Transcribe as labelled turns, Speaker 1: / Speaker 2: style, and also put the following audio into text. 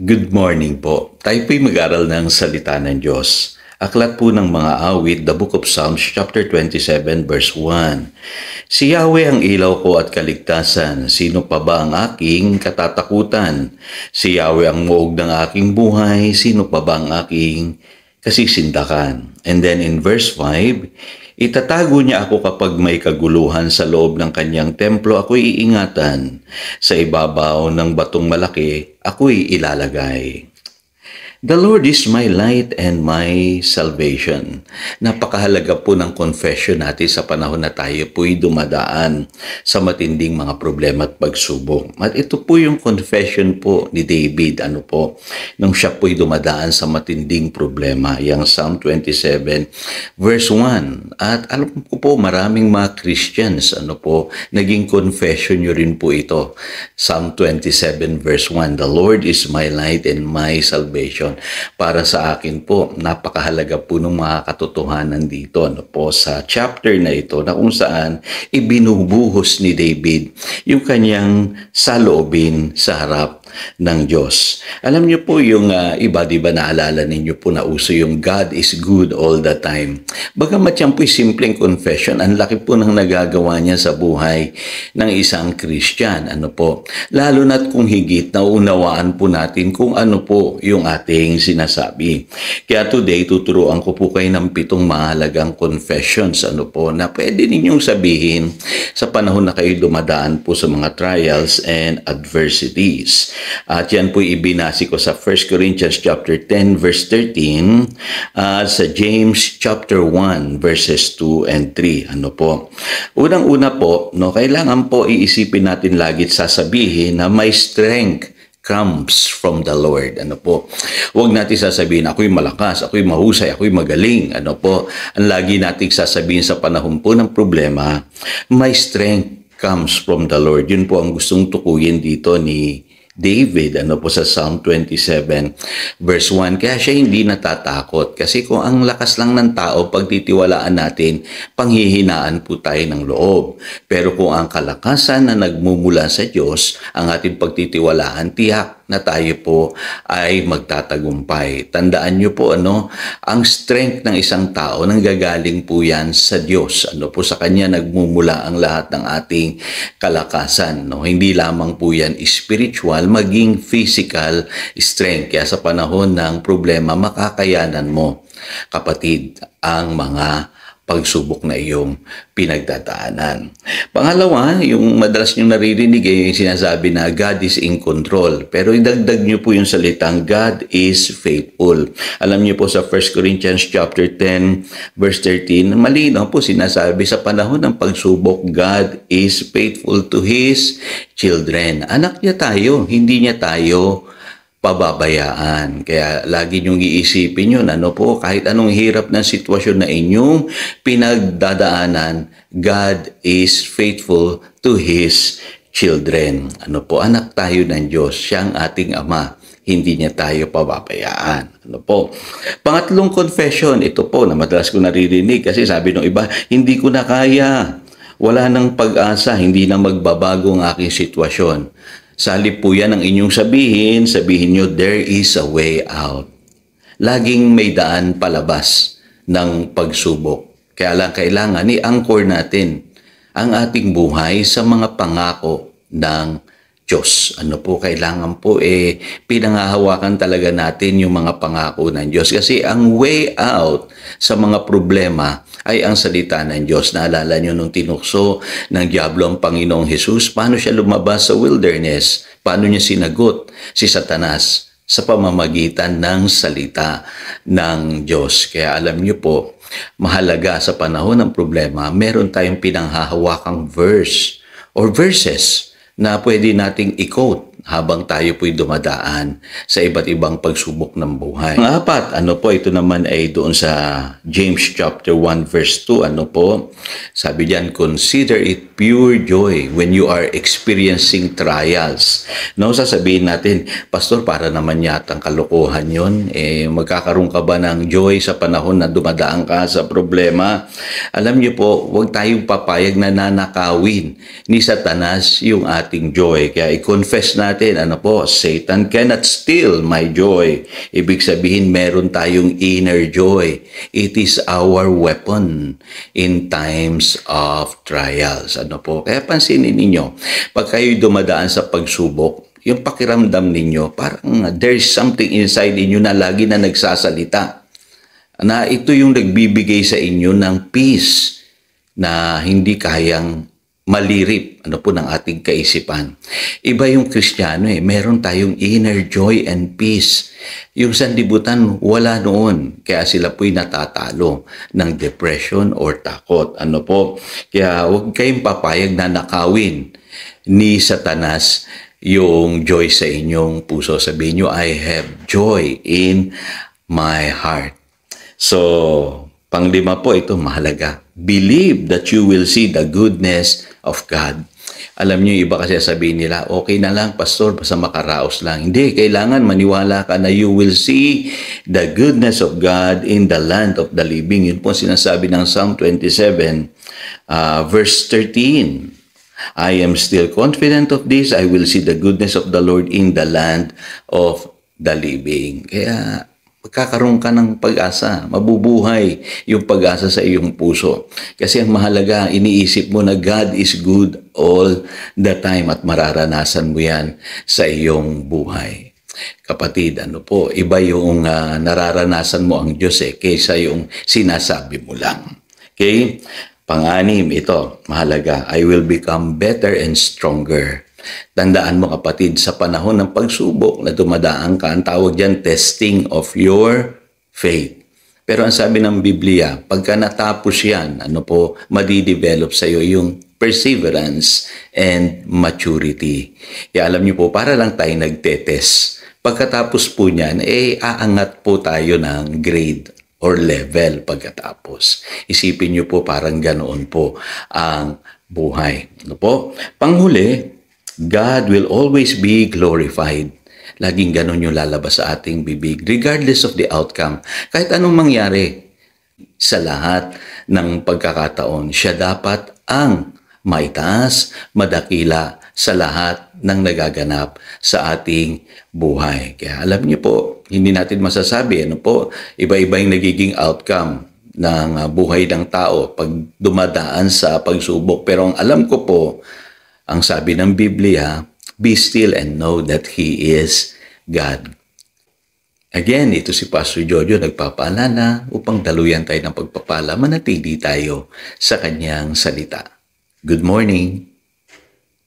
Speaker 1: Good morning po. Tayo po'y mag-aral ng salita ng Diyos. Aklat po ng mga awit, the book of Psalms, chapter 27, verse 1. Si Yahweh ang ilaw ko at kaligtasan. Sino pa ba ang aking katatakutan? Si Yahweh ang muog ng aking buhay. Sino pa ba ang aking kasisindakan? And then in verse 5, itatago niya ako kapag may kaguluhan sa loob ng kanyang templo. Ako'y iingatan. Sa ibabaw ng batong malaki, ako'y ilalagay. The Lord is my light and my salvation. Napakahalaga po ng confession natin sa panahon na tayo po'y dumadaan sa matinding mga problema at pagsubok. At ito po yung confession po ni David, nung siya po'y dumadaan sa matinding problema, yung Psalm 27 verse 1. At alam ko po maraming mga Christians, naging confession nyo rin po ito. Psalm 27 verse 1, the Lord is my light and my salvation. Para sa akin po, napakahalaga po ng mga katotohanan dito sa chapter na ito na kung saan ibinubuhos ni David yung kanyang saloobin sa harap ng Diyos. Alam niyo po yung iba, di ba naalala ninyo po na uso yung God is good all the time. Bagamat yan po'y simpleng confession, ang laki po ng nagagawa niya sa buhay ng isang Christian. Lalo na't kung higit naunawaan po natin kung ano po yung ating sinasabi. Kaya today, tuturuan ko po kayo ng 7 mahalagang confessions na pwede ninyong sabihin sa panahon na kayo dumadaan po sa mga trials and adversities. At yan po ibinasi ko sa 1 Corinthians chapter 10 verse 13 at sa James chapter 1 verses 2 and 3. Unang-una po, kailangan po iisipin natin lagi at sasabihin na may strength comes from the Lord. Huwag natin sasabihin, ako'y malakas, ako'y mahusay, ako'y magaling. Ang lagi nating sasabihin sa panahon po ng problema, my strength comes from the Lord. Yun po ang gustong tukuyin dito ni David, sa Psalm 27 verse 1. Kaya siya hindi natatakot. Kasi kung ang lakas lang ng tao, pagtitiwalaan natin, panghihinaan po tayo ng loob. Pero kung ang kalakasan na nagmumula sa Diyos, ang ating pagtitiwalaan, tiyak na tayo po ay magtatagumpay. Tandaan niyo po, ang strength ng isang tao, nanggagaling po yan sa Diyos. Sa Kanya nagmumula ang lahat ng ating kalakasan. Hindi lamang po yan spiritual, maging physical strength. Kaya sa panahon ng problema, makakayanan mo, kapatid, ang mga pagsubok na iyong pinagdadaanan. Pangalawa, yung madalas nyo naririnig yung sinasabi na God is in control. Pero idagdag nyo po yung salitang God is faithful. Alam nyo po sa 1 Corinthians chapter 10 verse 13, malinaw po sinasabi sa panahon ng pagsubok, God is faithful to His children. Anak niya tayo, hindi niya tayo pababayaan. Kaya lagi niyong iisipin yun, kahit anong hirap ng sitwasyon na inyong pinagdadaanan, God is faithful to His children. Anak tayo ng Diyos, siya ang ating Ama. Hindi niya tayo pababayaan. Pangatlong confession, ito po na madalas ko naririnig kasi sabi ng iba, hindi ko na kaya. Wala nang pag-asa, hindi na magbabago ang aking sitwasyon. Sa halip po yan ang inyong sabihin nyo, there is a way out. Laging may daan palabas ng pagsubok. Kaya lang kailangan i-anchor natin ang ating buhay sa mga pangako ng Diyos. Kailangan po pinangahawakan talaga natin yung mga pangako ng Diyos. Kasi ang way out sa mga problema ay ang salita ng Diyos. Naalala nyo nung tinukso ng diablo ang Panginoong Hesus, paano siya lumabas sa wilderness? Paano niya sinagot si Satanas? Sa pamamagitan ng salita ng Diyos. Kaya alam niyo po, mahalaga sa panahon ng problema, meron tayong pinanghahawakang verse or verses na pwede nating i-quote habang tayo po'y dumadaan sa iba't ibang pagsubok ng buhay. Ang apat, ito naman ay doon sa James chapter 1 verse 2, sabi diyan, consider it pure joy when you are experiencing trials. Sasabihin natin, Pastor, para naman yatang kalokohan yun. Magkakaroon ka ba ng joy sa panahon na dumadaan ka sa problema? Alam niyo po, huwag tayong papayag na nanakawin ni Satanas yung ating joy. Kaya i-confess na natin, Satan cannot steal my joy. Ibig sabihin, meron tayong inner joy. It is our weapon in times of trials. Kaya pansinin ninyo, pag kayo'y dumadaan sa pagsubok, yung pakiramdam ninyo, parang there's something inside inyo na lagi na nagsasalita. Na ito yung nagbibigay sa inyo ng peace na hindi kayang malirip ng ating kaisipan. Iba yung Kristiyano meron tayong inner joy and peace. Yung sanlibutan wala noon, kaya sila po'y natatalo ng depression or takot. Kaya huwag kayong papayag na nakawin ni Satanas yung joy sa inyong puso. Sabihin nyo, I have joy in my heart. So, panglima po, ito mahalaga. Believe that you will see the goodness of God. Alam niyo, iba kasi sabihin nila, okay na lang, pastor, basta makaraos lang. Hindi, kailangan maniwala ka na you will see the goodness of God in the land of the living. Yun po sinasabi ng Psalm 27, verse 13. I am still confident of this. I will see the goodness of the Lord in the land of the living. Kaya, magkakaroon ka ng pag-asa, mabubuhay yung pag-asa sa iyong puso. Kasi ang mahalaga, iniisip mo na God is good all the time at mararanasan mo yan sa iyong buhay. Kapatid, iba yung nararanasan mo ang Diyos kaysa yung sinasabi mo lang. Okay? Pang-anim, ito, mahalaga, I will become better and stronger. Tandaan mo kapatid, sa panahon ng pagsubok na dumadaan ka, ang tawag dyan, testing of your faith. Pero ang sabi ng Biblia, pagka natapos yan, madidevelop sa iyo yung perseverance and maturity. Kaya alam niyo po, para lang tayo nagtetest. Pagkatapos po niyan, aangat po tayo ng grade or level pagkatapos. Isipin niyo po, parang ganoon po ang buhay. Panghuli, God will always be glorified. Laging ganun yung lalabas sa ating bibig, regardless of the outcome. Kahit anong mangyari sa lahat ng pagkakataon, siya dapat ang maitaas, madakila sa lahat ng nagaganap sa ating buhay. Kaya alam niyo po, hindi natin masasabi, iba-iba yung nagiging outcome ng buhay ng tao pag dumadaan sa pagsubok. Pero ang alam ko po, ang sabi ng Biblia, be still and know that He is God. Again, ito si Pastor Jojo nagpapaalala upang daluyan tayo ng pagpapala, manatili tayo sa kanyang salita. Good morning.